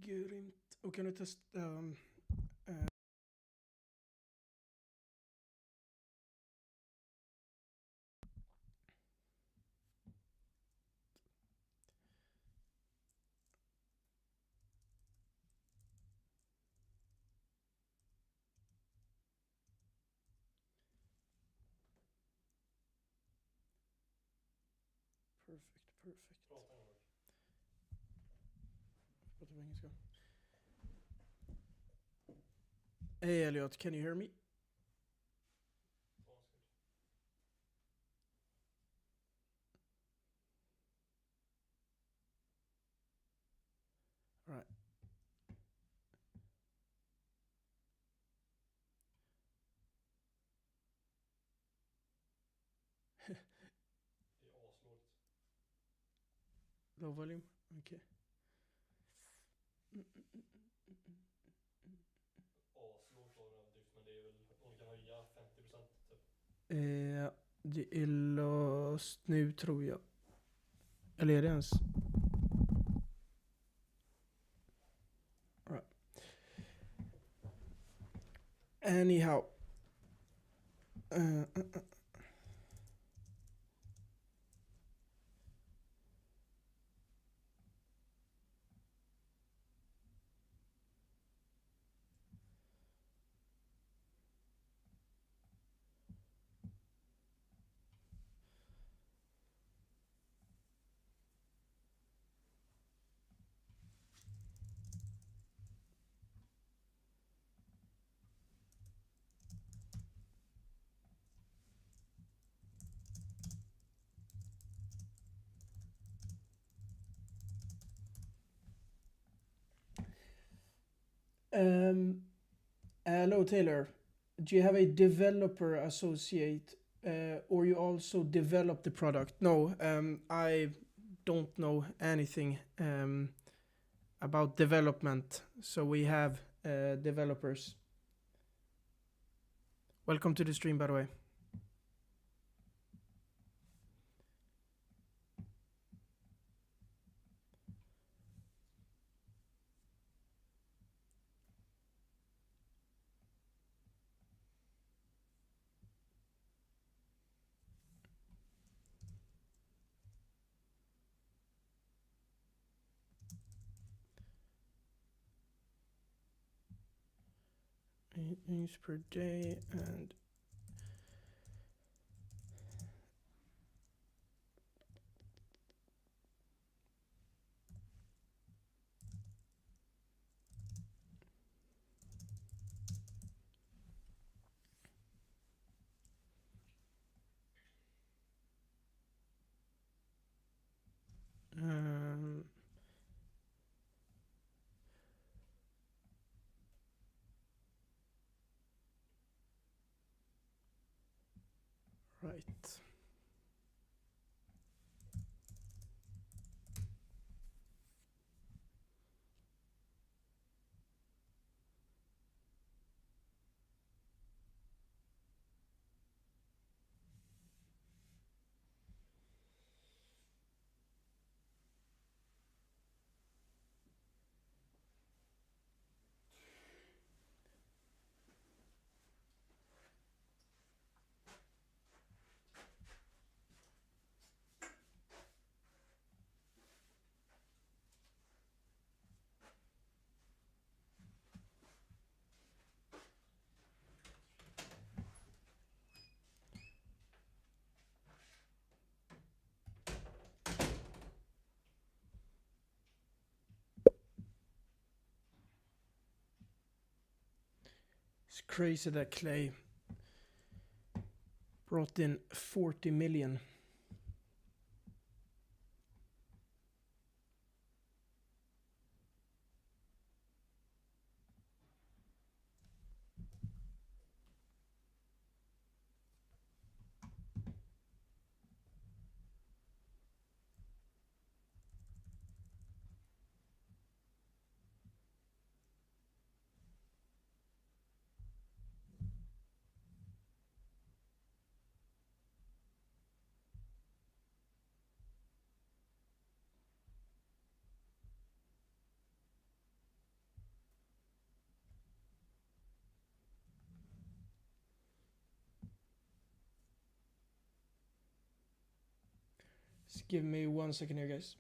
Grymt. Och kan du testa... Perfect. Prata på engelska. Hey Elliot, can you hear me? All right. Low volume? Okay. Det är löst nu tror jag. Eller är det ens? All right. Anyhow. Hello Taylor, do you have a developer associate or you also develop the product? No, I don't know anything about development, so we have developers. Welcome to the stream, by the way. Meetings per day and right. It's crazy that Clay brought in 40 million. Give me 1 second here, guys.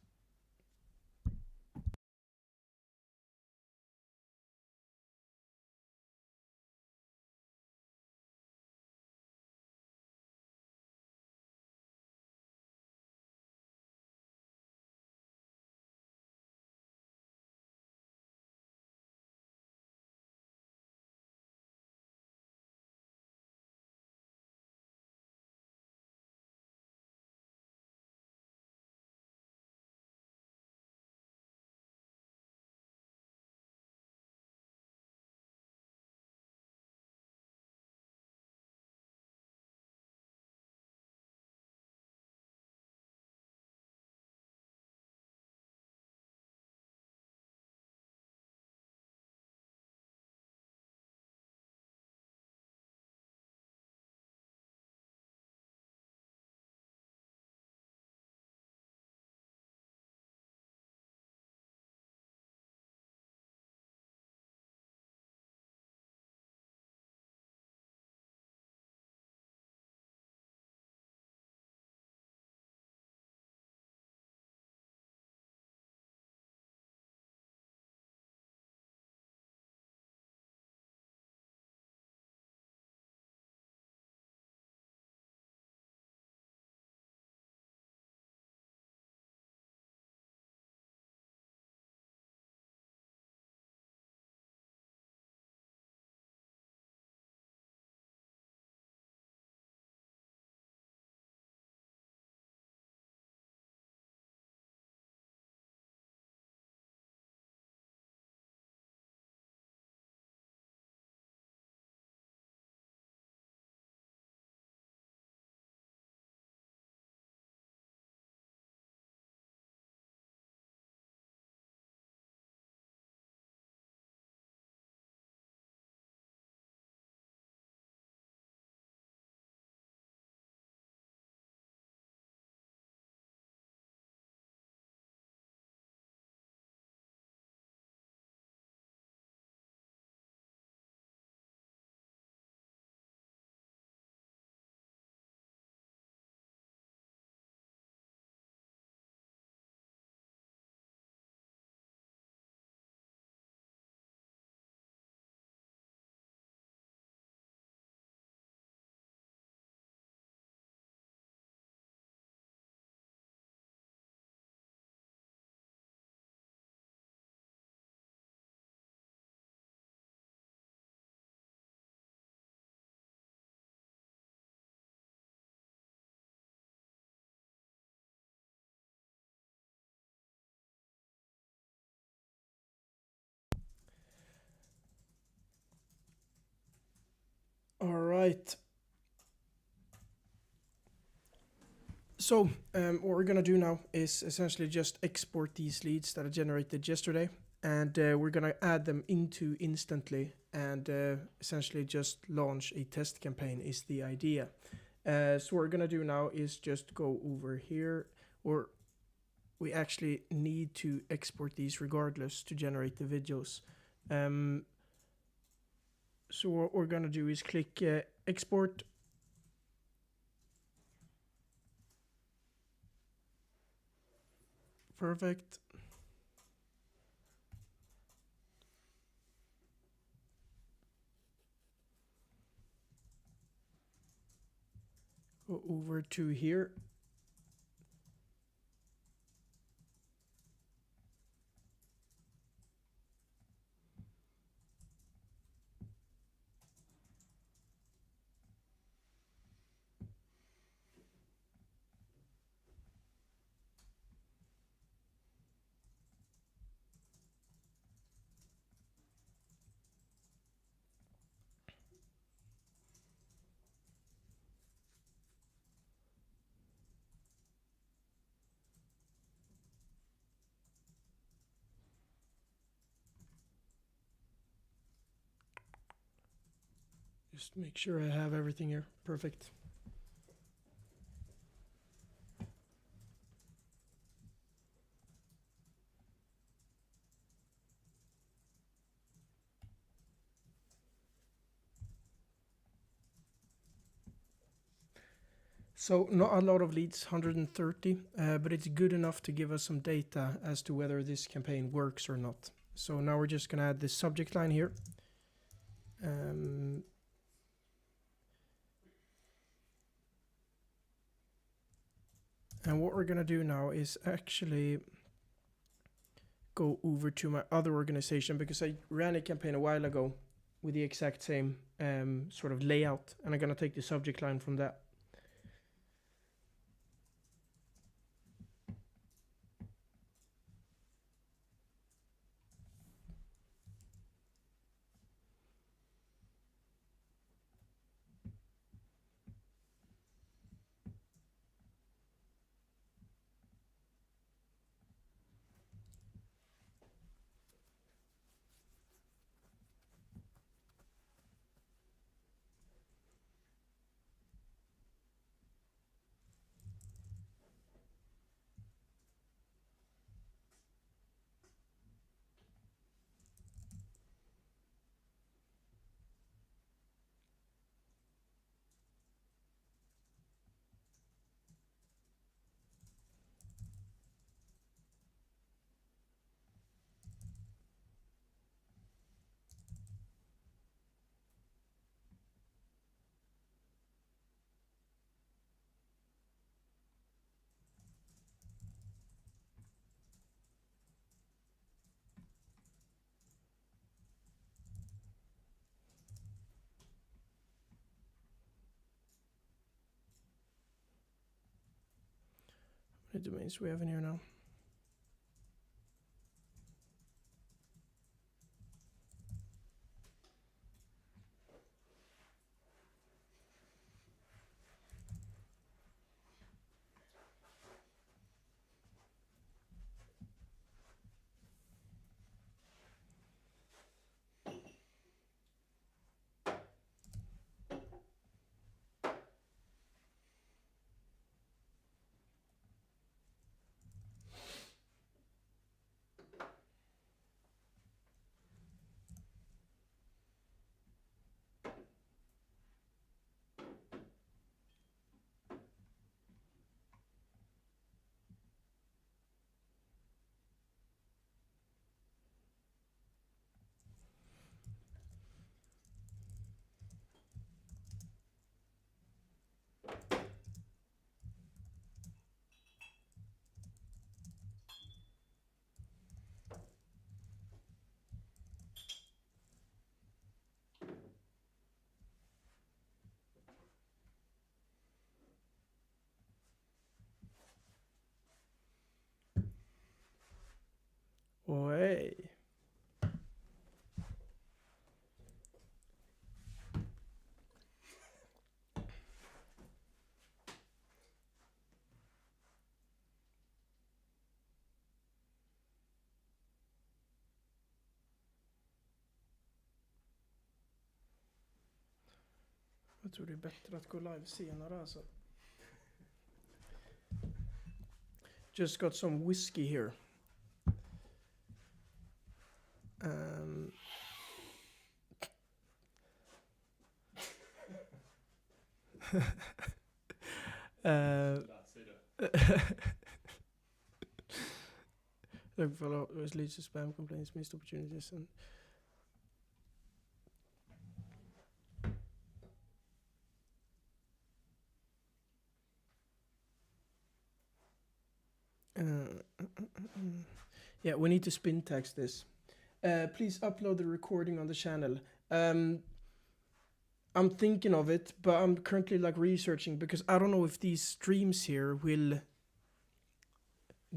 All right. So what we're gonna do now is essentially just export these leads that I generated yesterday, and we're gonna add them into instantly, and essentially just launch a test campaign is the idea. So what we're gonna do now is just go over here, or we actually need to export these regardless to generate the videos. So what we're gonna do is click export. Perfect. Go over to here. Just make sure I have everything here. Perfect. So not a lot of leads, 130, but it's good enough to give us some data as to whether this campaign works or not. So now we're just gonna add the subject line here. And what we're gonna do now is actually go over to my other organization, because I ran a campaign a while ago with the exact same sort of layout, and I'm gonna take the subject line from that. How many domains we have in here now? Oj. Jag tror det är bättre att gå live senare alltså. Just got some whiskey here. Look for always leads to spam complaints, missed opportunities, and yeah, we need to spin text this. Please upload the recording on the channel. I'm thinking of it, but I'm currently like researching, because I don't know if these streams here will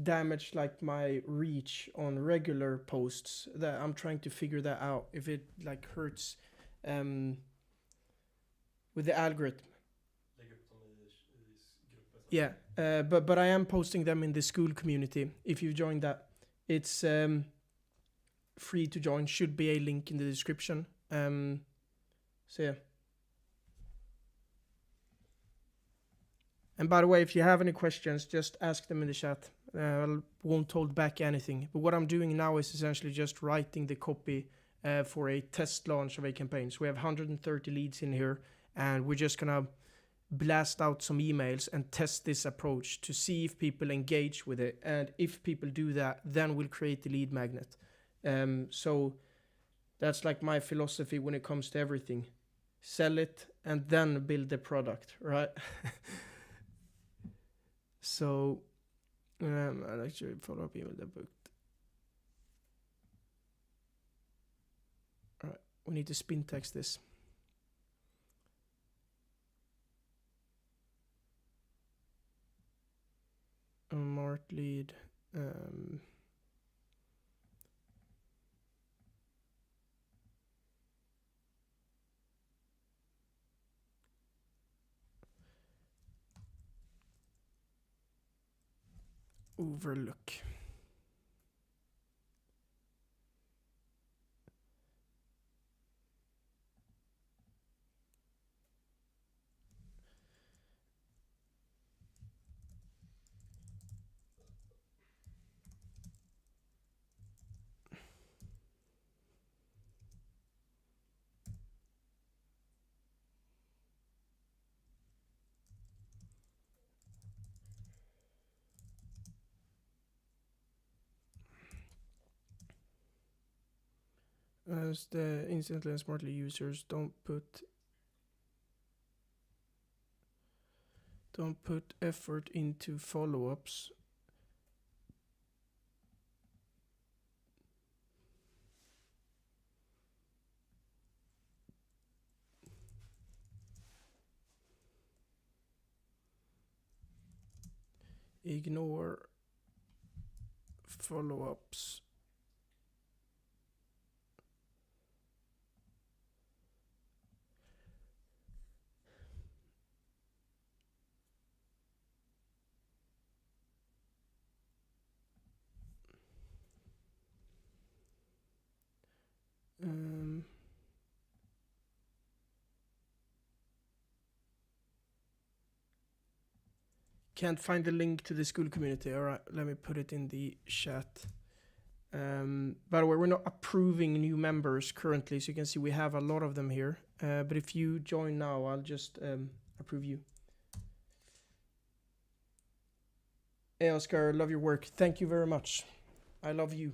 damage like my reach on regular posts. That I'm trying to figure that out, if it like hurts with the algorithm. Yeah, but I am posting them in the school community. If you join that, it's free to join. Should be a link in the description. So yeah. And by the way, if you have any questions, just ask them in the chat. I won't hold back anything. But what I'm doing now is essentially just writing the copy for a test launch of a campaign. So we have 130 leads in here, and we're just gonna blast out some emails and test this approach to see if people engage with it. And if people do that, then we'll create the lead magnet. So that's like my philosophy when it comes to everything. Sell it and then build the product, right? So I'll actually follow up email the book. All right, we need to spin text this. Smartlead. Overlook. As the instantly and smartly users don't put effort into follow-ups. Ignore follow-ups. Can't find the link to the school community. All right, let me put it in the chat. By the way, we're not approving new members currently, so you can see we have a lot of them here. But if you join now, I'll just approve you. Hey, Oskar, love your work. Thank you very much. I love you.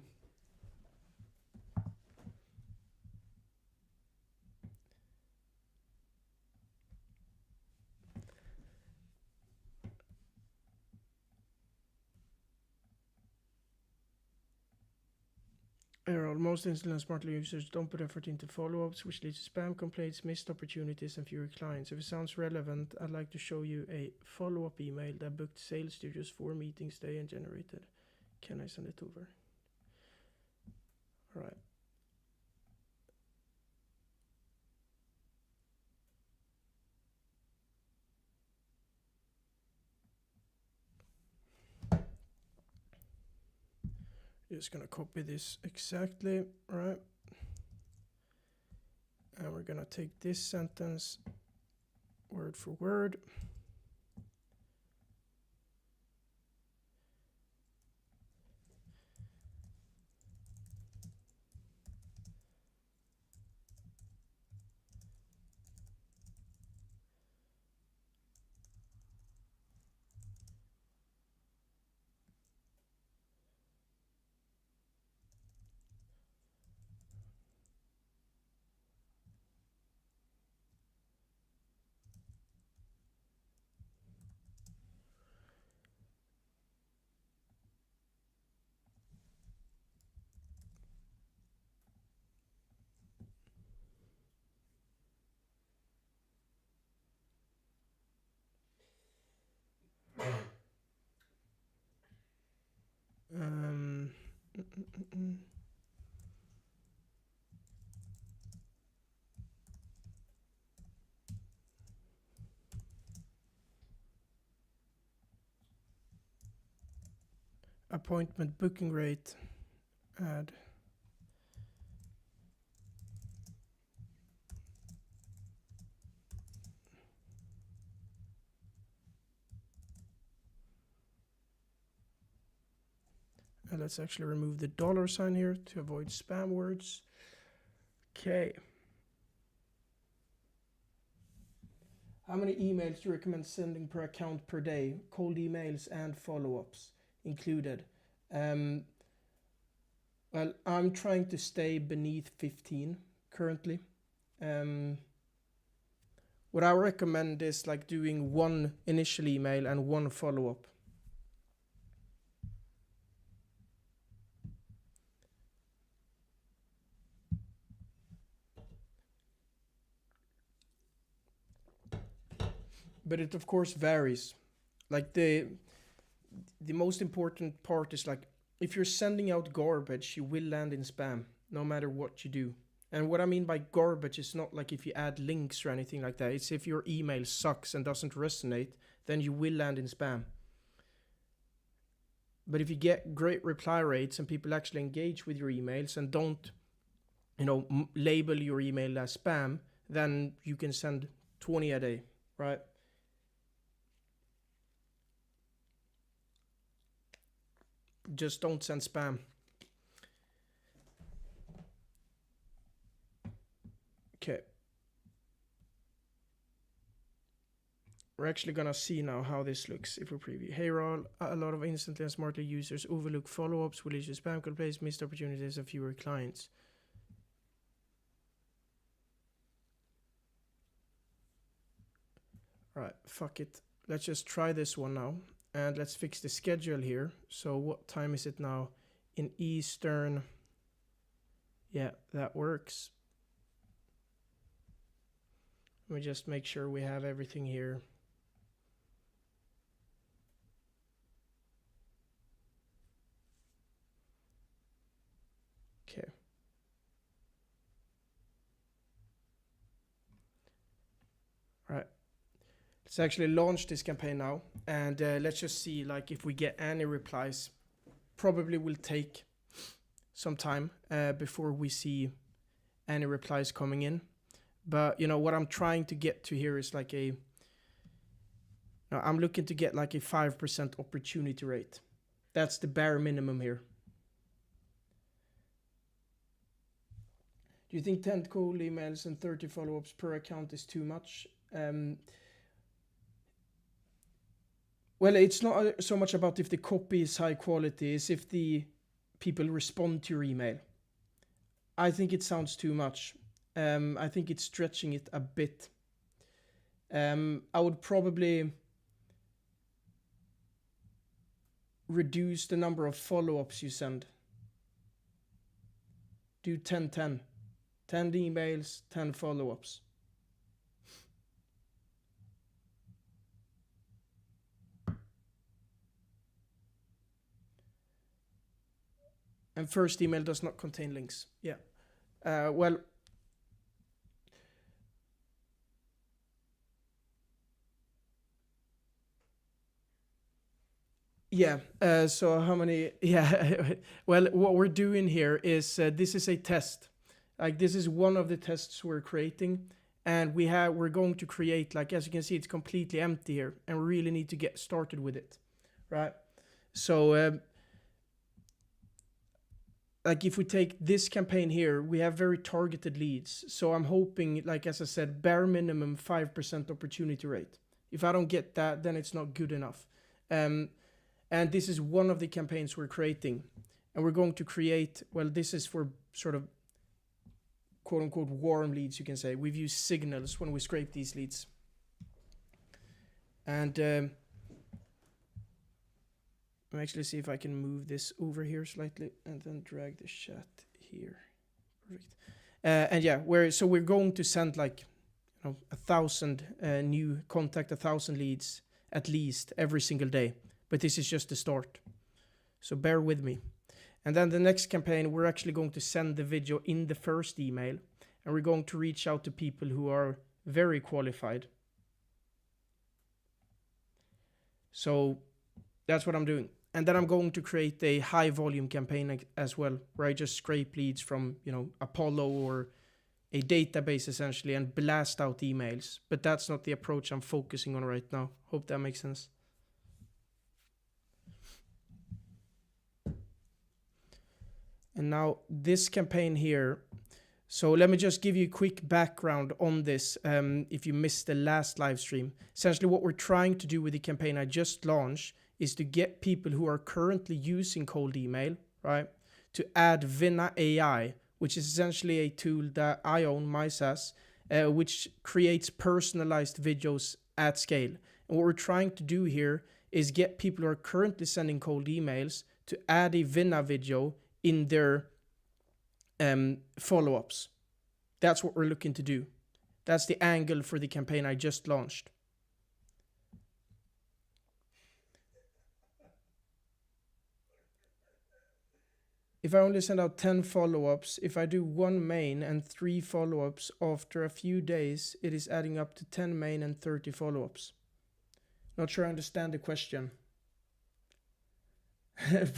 Most instantly and smartly users don't put effort into follow-ups, which leads to spam complaints, missed opportunities, and fewer clients. If it sounds relevant, I'd like to show you a follow-up email that booked sales studios 4 meetings day and generated. Can I send it over? All right. Just gonna copy this exactly, right? And we're gonna take this sentence word for word. Appointment booking rate, add. And let's actually remove the dollar sign here to avoid spam words. Okay. How many emails do you recommend sending per account per day? Cold emails and follow-ups included. Well, I'm trying to stay beneath 15 currently. What I recommend is like doing one initial email and one follow-up. But it of course varies. Like the most important part is like if you're sending out garbage, you will land in spam no matter what you do. And what I mean by garbage is not like if you add links or anything like that. It's if your email sucks and doesn't resonate, then you will land in spam. But if you get great reply rates and people actually engage with your emails and don't, label your email as spam, then you can send 20 a day, right? Just don't send spam. Okay. We're actually gonna see now how this looks if we preview. Hey Raul, a lot of instantly and smartly users overlook follow-ups, will issue spam complaints, missed opportunities, and fewer clients. Alright, fuck it. Let's just try this one now. And let's fix the schedule here. So what time is it now? In Eastern. Yeah, that works. Let me just make sure we have everything here. Okay. All right. Let's actually launch this campaign now, and let's just see like if we get any replies. Probably will take some time before we see any replies coming in. But what I'm trying to get to here is like I'm looking to get like a 5% opportunity rate. That's the bare minimum here. Do you think 10 cold emails and 30 follow-ups per account is too much? Well, it's not so much about if the copy is high quality, it's if the people respond to your email. I think it sounds too much. I think it's stretching it a bit. I would probably reduce the number of follow-ups you send. Do 10-10. 10 emails, 10 follow-ups. And first email does not contain links. Yeah. Well, yeah. So how many? Yeah. Well, what we're doing here is this is a test. Like this is one of the tests we're creating, and we're going to create, like as you can see, it's completely empty here, and we really need to get started with it, right? So like if we take this campaign here, we have very targeted leads. So I'm hoping, like as I said, bare minimum 5% opportunity rate. If I don't get that, then it's not good enough. And this is one of the campaigns we're creating. And we're going to create, well, this is for sort of quote unquote warm leads, you can say. We've used signals when we scrape these leads. And I'll actually see if I can move this over here slightly and then drag the chat here. Perfect. And yeah, we're going to send like 1,000 new contact, 1,000 leads at least every single day. But this is just the start. So bear with me. And then the next campaign, we're actually going to send the video in the first email. And we're going to reach out to people who are very qualified. So that's what I'm doing. And then I'm going to create a high volume campaign as well, where I just scrape leads from, Apollo or a database essentially and blast out emails. But that's not the approach I'm focusing on right now. Hope that makes sense. And now this campaign here, So let me just give you a quick background on this if you missed the last live stream. Essentially what we're trying to do with the campaign I just launched is to get people who are currently using cold email, right, to add Vina AI, which is essentially a tool that I own, my SaaS, which creates personalized videos at scale. And what we're trying to do here is get people who are currently sending cold emails to add a Vina video in their follow-ups. That's what we're looking to do. That's the angle for the campaign I just launched. If I only send out 10 follow-ups, if I do 1 main and 3 follow-ups after a few days, it is adding up to 10 main and 30 follow-ups. Not sure I understand the question.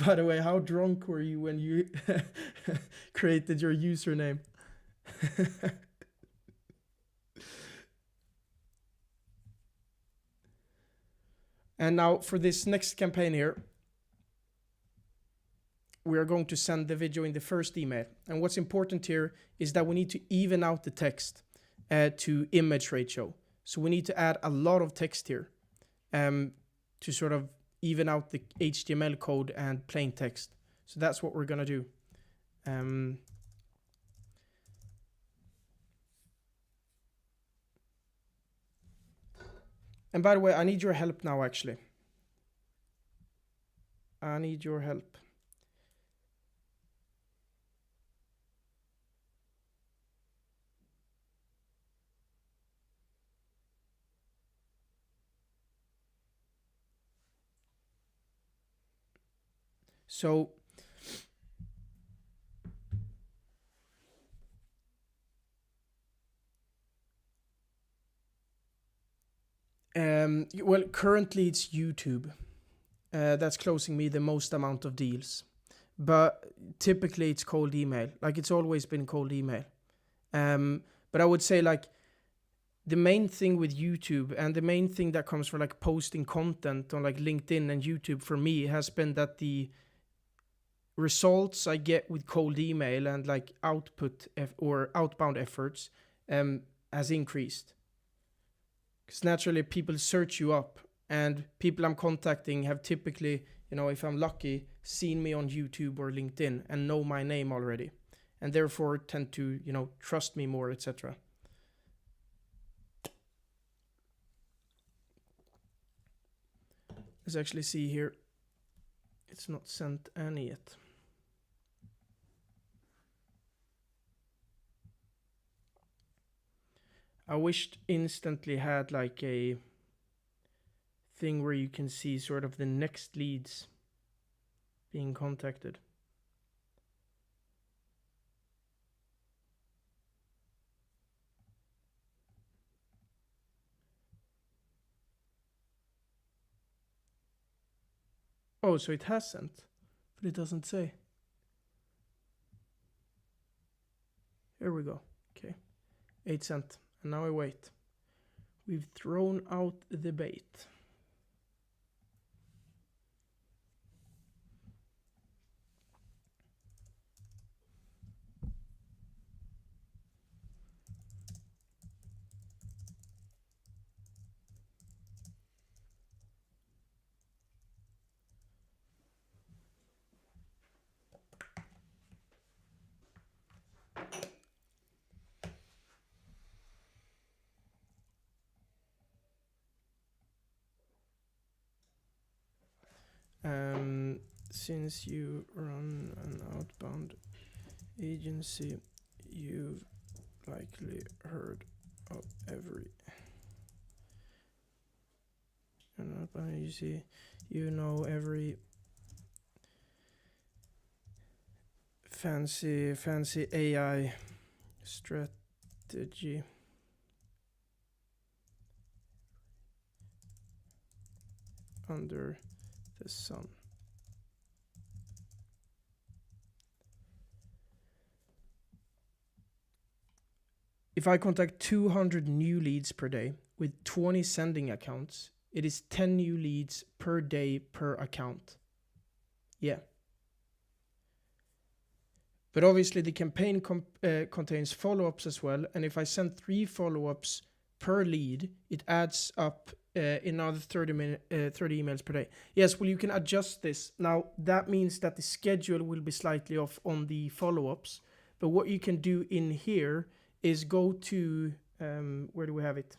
By the way, how drunk were you when you created your username? And now for this next campaign here, we are going to send the video in the first email. And what's important here is that we need to even out the text to image ratio. So we need to add a lot of text here to sort of even out the HTML code and plain text. So that's what we're going to do. And by the way, I need your help now, actually. I need your help. So well, currently it's YouTube. That's closing me the most amount of deals. But typically it's cold email. Like it's always been cold email. But I would say like the main thing with YouTube and the main thing that comes from like posting content on like LinkedIn and YouTube for me has been that the results I get with cold email and like or outbound efforts has increased. Because naturally people search you up, and people I'm contacting have typically, you know, if I'm lucky, seen me on YouTube or LinkedIn and know my name already, and therefore tend to, you know, trust me more, etc. Let's actually see here. It's not sent any yet. I wished Instantly had like a thing where you can see sort of the next leads being contacted. Oh, so it has sent, but it doesn't say. Here we go. Okay, 8 cent. And now I wait. We've thrown out the bait. Since you run an outbound agency, you've likely heard of every an outbound agency. You know every fancy AI strategy. Under the sun. If I contact 200 new leads per day with 20 sending accounts, it is 10 new leads per day per account. Yeah. But obviously the campaign contains follow-ups as well. And if I send 3 follow-ups per lead, it adds up another 30 emails per day. Yes, well, you can adjust this. Now, that means that the schedule will be slightly off on the follow-ups. But what you can do in here is go to, where do we have it?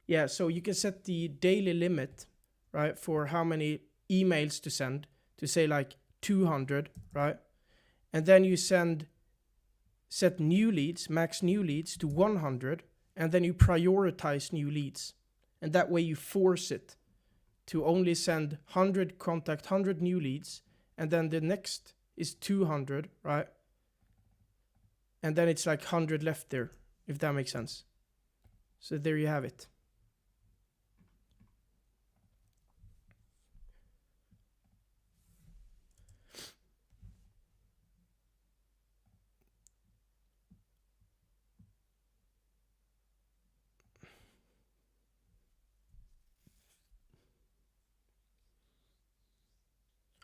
Yeah, so you can set the daily limit, right, for how many emails to send, to say like 200, right? And then you set new leads, max new leads to 100, and then you prioritize new leads. And that way you force it to only send 100 new leads, and then the next is 200, right? And then it's like 100 left there, if that makes sense. So there you have it.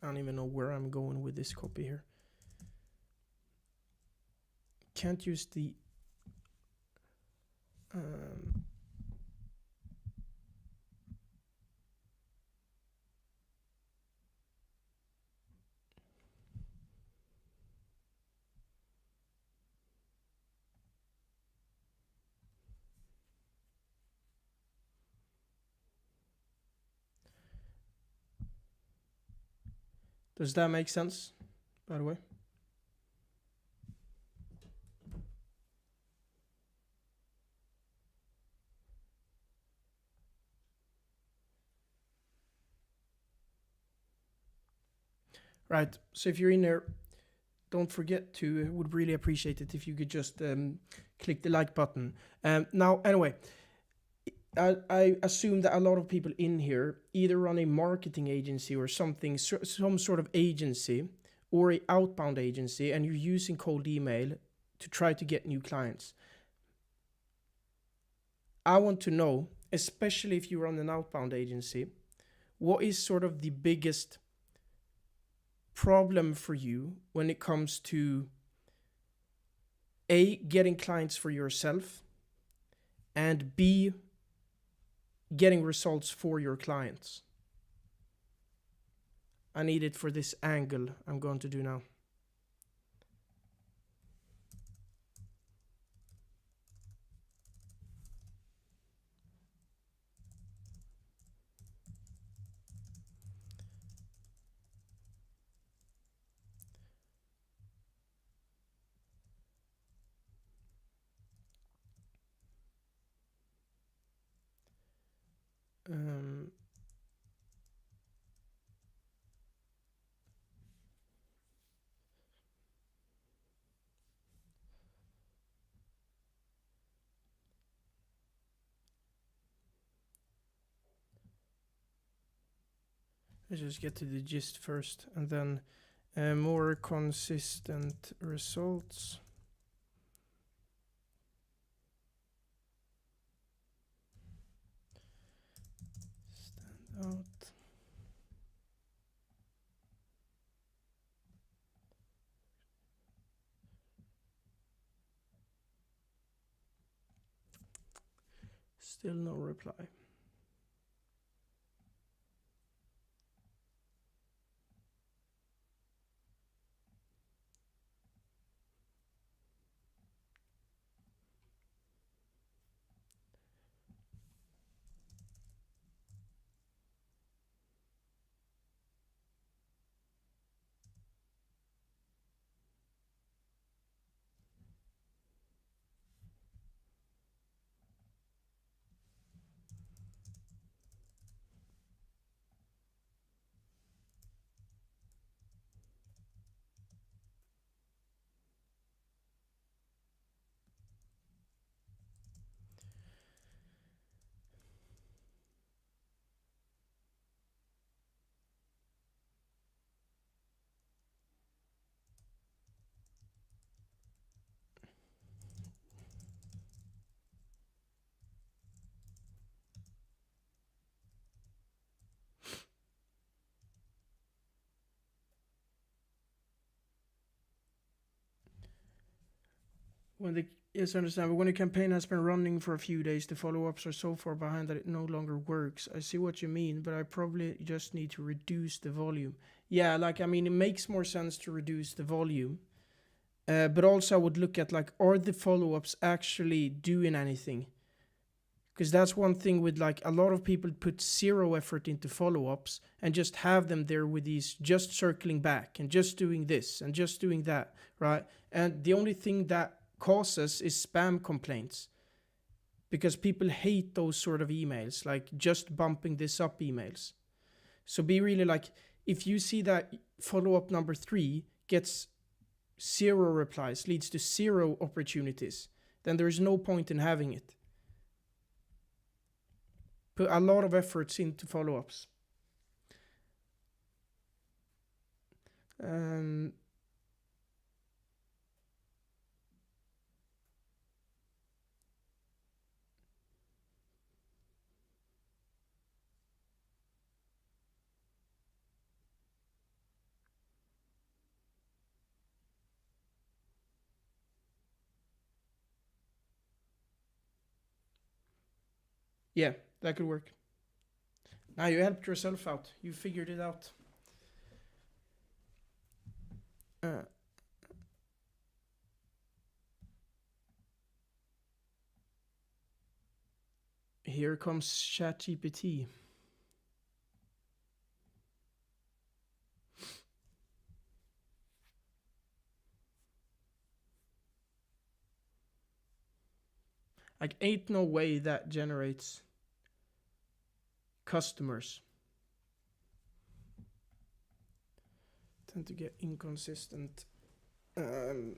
I don't even know where I'm going with this copy here. Can't use the does that make sense, by the way? Right, so if you're in there, don't forget to, would really appreciate it if you could just click the like button. Now, anyway, I assume that a lot of people in here either run a marketing agency or something, some sort of agency or a outbound agency, and you're using cold email to try to get new clients. I want to know, especially if you run an outbound agency, what is sort of the biggest problem for you when it comes to A, getting clients for yourself, and B, getting results for your clients. I need it for this angle I'm going to do now. Let's just get to the gist first, and then more consistent results. Stand out. Still no reply. When the Yes, I understand. But when a campaign has been running for a few days, the follow-ups are so far behind that it no longer works. I see what you mean, but I probably just need to reduce the volume. Yeah, like I mean, it makes more sense to reduce the volume. But also, I would look at like, are the follow-ups actually doing anything? Because that's one thing with like a lot of people put zero effort into follow-ups and just have them there with these just circling back and just doing this and just doing that, right? And the only thing that causes is spam complaints, because people hate those sort of emails, like just bumping this up emails. So be really like, if you see that follow-up number 3 gets zero replies, leads to zero opportunities, then there is no point in having it. Put a lot of efforts into follow-ups. Um, yeah, that could work. Now you helped yourself out. You figured it out. Uh, Here comes ChatGPT. Like, ain't no way that generates customers. Tend to get inconsistent. Um,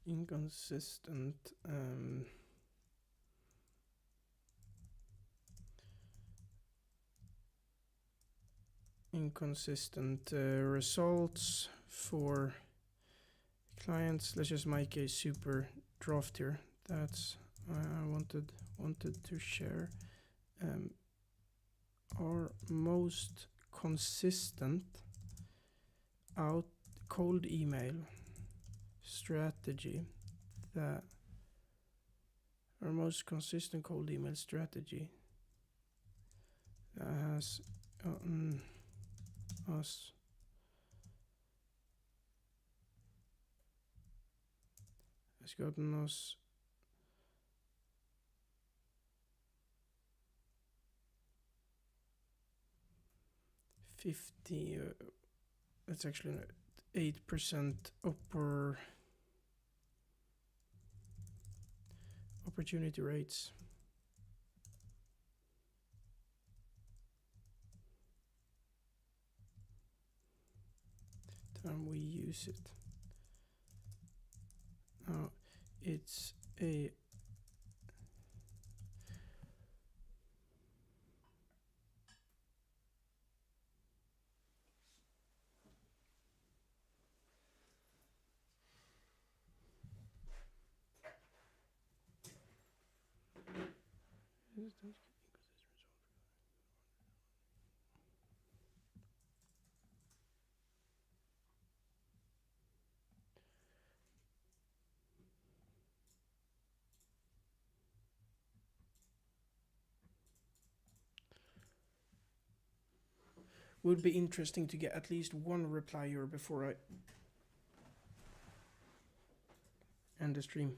inconsistent. Inconsistent results for clients. Let's just make a super draft here. That's I wanted to share. Our most consistent out cold email strategy that our most consistent cold email strategy that has gotten us has gotten us 50 that's actually 8% opportunity rates. Time we use it. Now it's a would be interesting to get at least one reply here before I end the stream.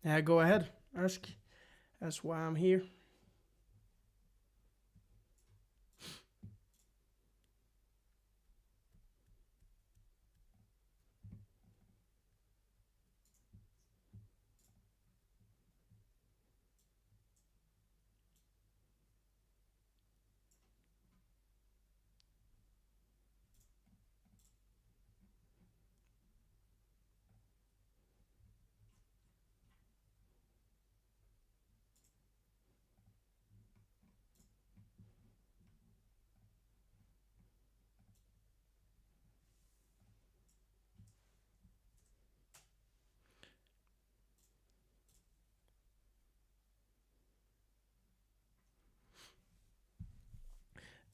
Go ahead. Ask. That's why I'm here.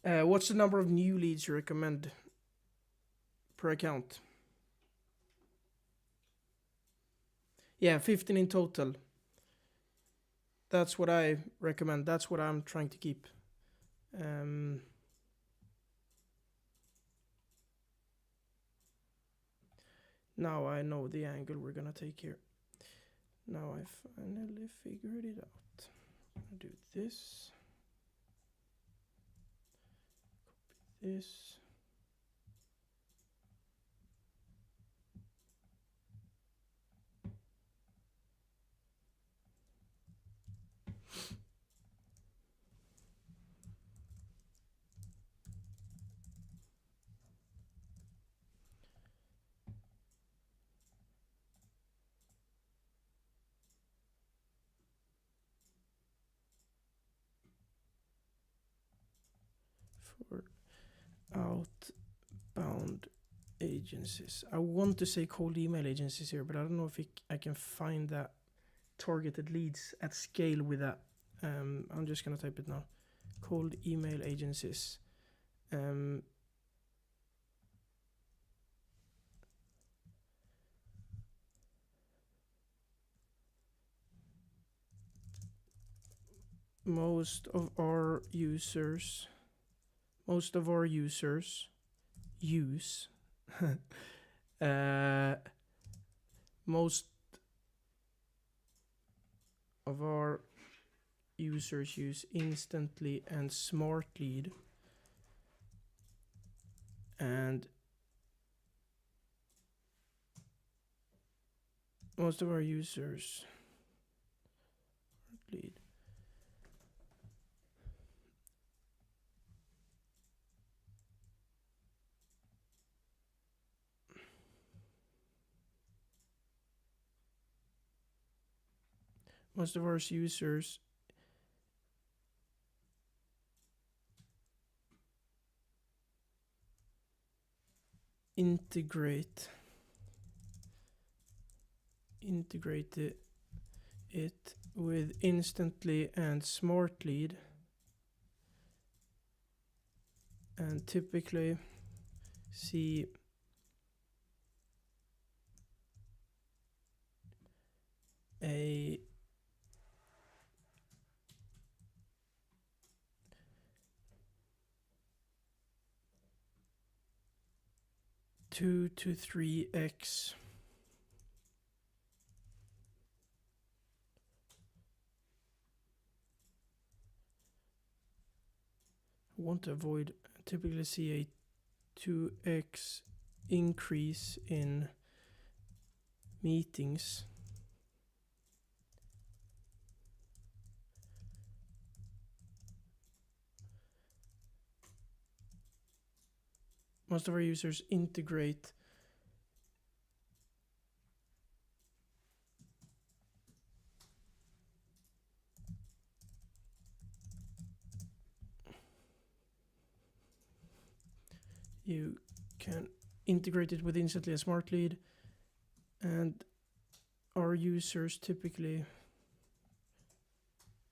What's the number of new leads you recommend per account? Yeah, 15 in total. That's what I recommend. That's what I'm trying to keep. Now I know the angle we're gonna take here. Now I finally figured it out. I'm gonna do this. Copy this. For outbound agencies. I want to say cold email agencies here, but I don't know if I can find that targeted leads at scale with that. I'm just gonna type it now. Cold email agencies. Most of our users use most of our users use instantly and smartlead, and most of our users lead. Most of our users integrate it with instantly and smartlead, and typically see a 2 to 3x want to avoid typically see a 2x increase in meetings. Most of our users integrate you can integrate it with instantly a smartlead, and our users typically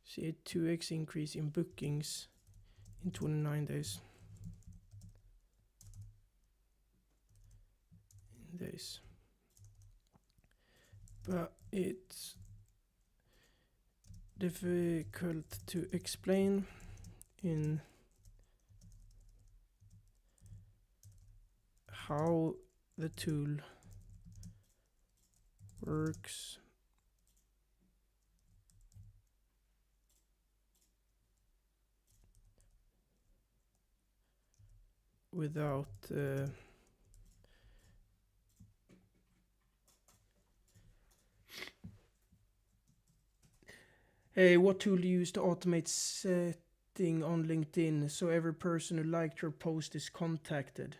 see a 2x increase in bookings in 29 days. But it's difficult to explain in how the tool works without hey, what tool do you use to automate setting on LinkedIn so every person who liked your post is contacted?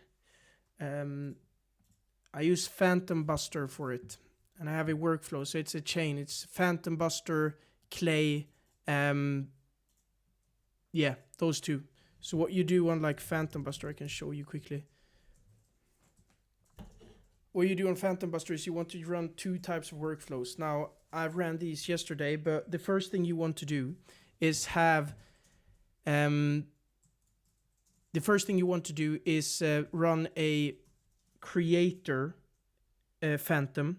I use Phantom Buster for it, and I have a workflow, so it's a chain. It's Phantom Buster, Clay, yeah, those two. So what you do on like Phantom Buster, I can show you quickly. What you do on Phantom Buster is you want to run two types of workflows. Now, I ran these yesterday, but the first thing you want to do is have the first thing you want to do is run a creator Phantom,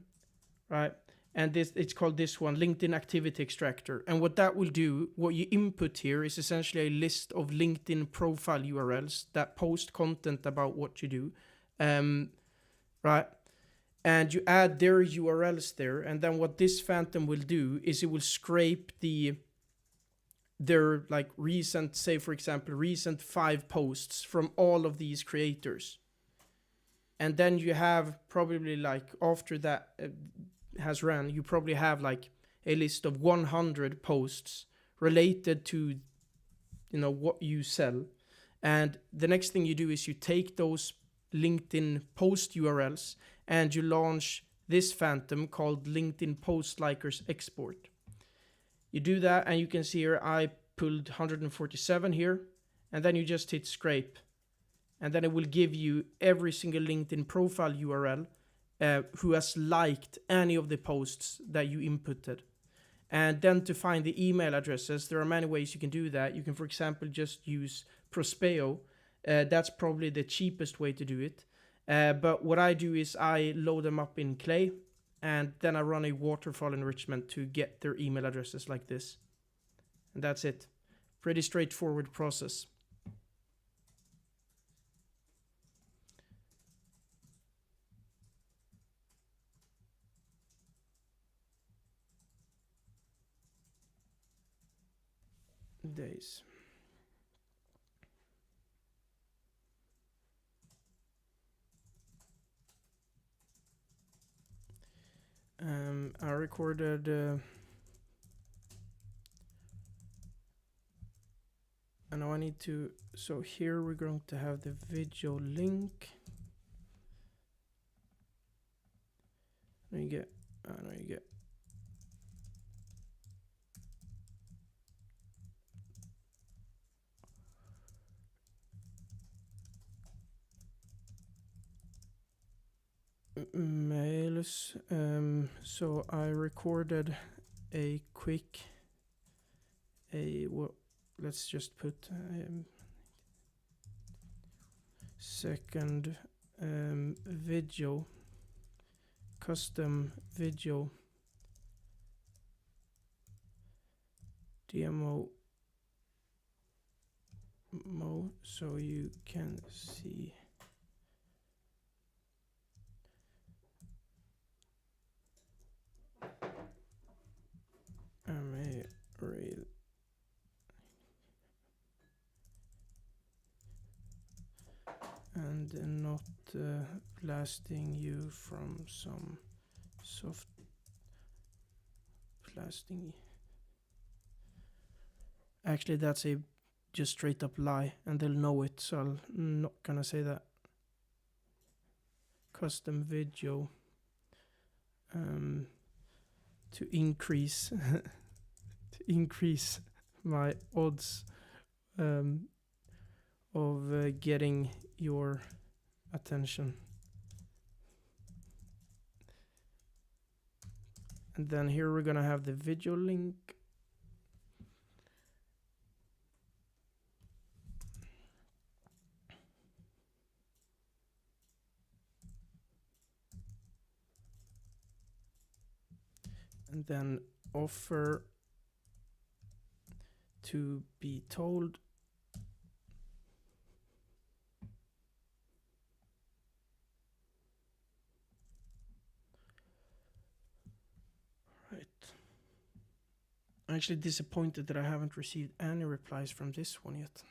right? And this, it's called this one, LinkedIn Activity Extractor. And what that will do, what you input here is essentially a list of LinkedIn profile URLs that post content about what you do, right? And you add their URLs there. And then what this Phantom will do is it will scrape their like recent, say for example, recent 5 posts from all of these creators. And then you have probably like after that has ran, you probably have like a list of 100 posts related to, you know, what you sell. And the next thing you do is you take those LinkedIn post URLs and you launch this Phantom called LinkedIn Post Likers Export. You do that and you can see here I pulled 147 here, and then you just hit scrape. And then it will give you every single LinkedIn profile URL who has liked any of the posts that you inputted. And then to find the email addresses, there are many ways you can do that. You can, for example, just use Prospeo. That's probably the cheapest way to do it. But what I do is I load them up in Clay, and then I run a waterfall enrichment to get their email addresses like this. And that's it. Pretty straightforward process. Days. I recorded and now I need to, so here we're going to have the video link. Now you get mails. So I recorded a quick well, let's just put second video, custom video demo so you can see real and not blasting you from some soft blasting. Actually, that's a just straight up lie, and they'll know it, so I'm not gonna say that. Custom video to increase my odds of getting your attention. And then here we're gonna have the video link. And then offer to be told. Right. I'm actually disappointed that I haven't received any replies from this one yet.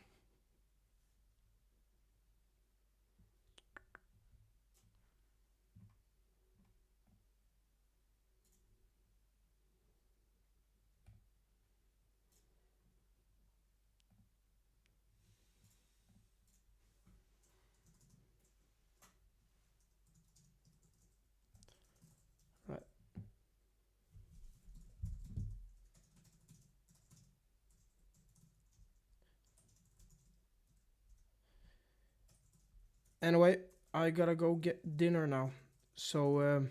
Anyway, I gotta go get dinner now. So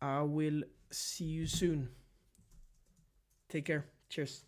I will see you soon. Take care. Cheers.